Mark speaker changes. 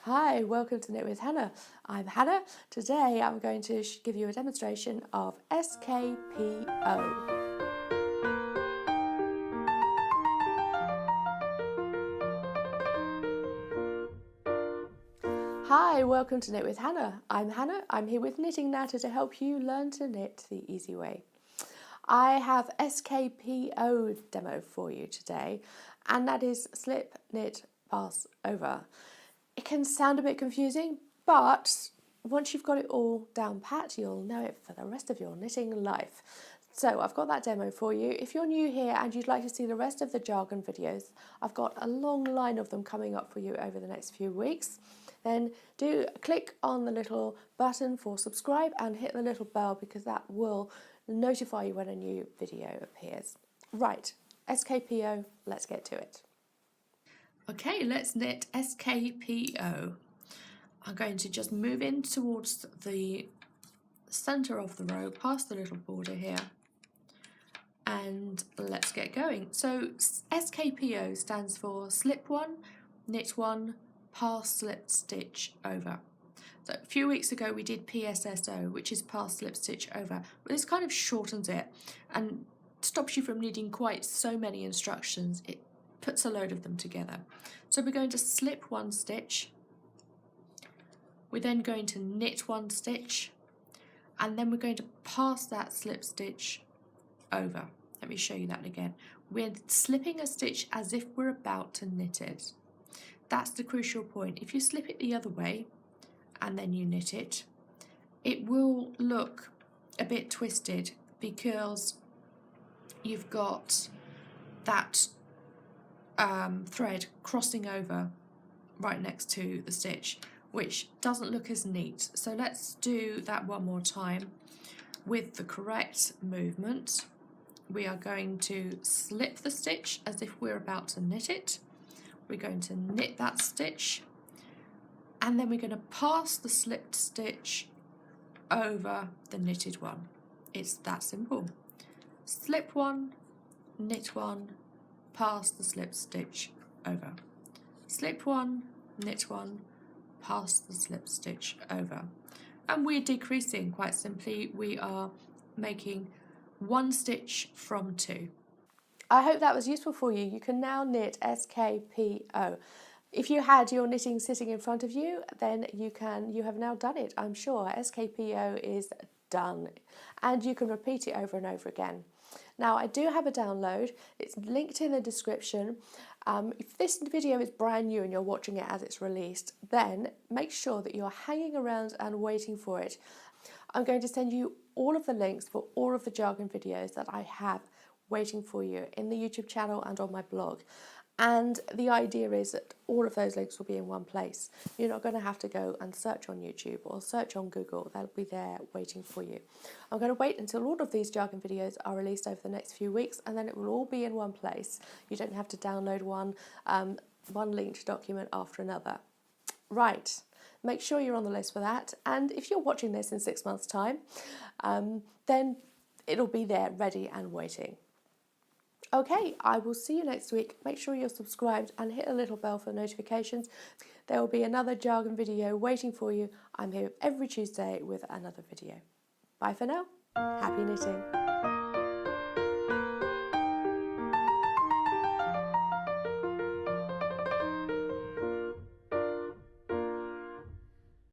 Speaker 1: Hi, welcome to Knit with Hannah. I'm Hannah. Today I'm going to give you a demonstration of skpo. Hi, welcome to Knit with Hannah. I'm Hannah. I'm here with Knitting Natter to help you learn to knit the easy way. I have skpo demo for you today, and that is slip, knit, pass, over. It can sound a bit confusing, but once you've got it all down pat, you'll know it for the rest of your knitting life. So I've got that demo for you. If you're new here and you'd like to see the rest of the jargon videos, I've got a long line of them coming up for you over the next few weeks. Then do click on the little button for subscribe and hit the little bell because that will notify you when a new video appears. Right, skpo, let's get to it. Okay, let's knit skpo. I'm going to just move in towards the centre of the row, past the little border here, and let's get going. So skpo stands for slip one, knit one, pass, slip, stitch, over. So a few weeks ago we did PSSO, which is pass, slip, stitch, over. But this kind of shortens it and stops you from needing quite so many instructions. It puts a load of them together. So we're going to slip one stitch, we're then going to knit one stitch, and then we're going to pass that slip stitch over. Let me show you that again. We're slipping a stitch as if we're about to knit it. That's the crucial point. If you slip it the other way and then you knit it, it will look a bit twisted because you've got that thread crossing over right next to the stitch, which doesn't look as neat. So let's do that one more time with the correct movement. We are going to slip the stitch as if we're about to knit it. We're going to knit that stitch, and then we're going to pass the slipped stitch over the knitted one. It's that simple. Slip one, knit one, pass the slip stitch over. Slip one, knit one, pass the slip stitch over. And we're decreasing quite simply. We are making one stitch from two. I hope that was useful for you. You can now knit skpo. If you had your knitting sitting in front of you, then you have now done it, I'm sure. skpo is done, and you can repeat it over and over again. Now, I do have a download. It's linked in the description. If this video is brand new and you're watching it as it's released, then make sure that you're hanging around and waiting for it. I'm going to send you all of the links for all of the jargon videos that I have waiting for you in the YouTube channel and on my blog. And the idea is that all of those links will be in one place. You're not going to have to go and search on YouTube or search on Google. They'll be there waiting for you. I'm going to wait until all of these jargon videos are released over the next few weeks, and then it will all be in one place. You don't have to download one linked document after another. Right, make sure you're on the list for that. And if you're watching this in 6 months' time, then it'll be there ready and waiting. Okay, I will see you next week. Make sure you're subscribed and hit the little bell for notifications. There will be another jargon video waiting for you. I'm here every Tuesday with another video. Bye for now. Happy knitting.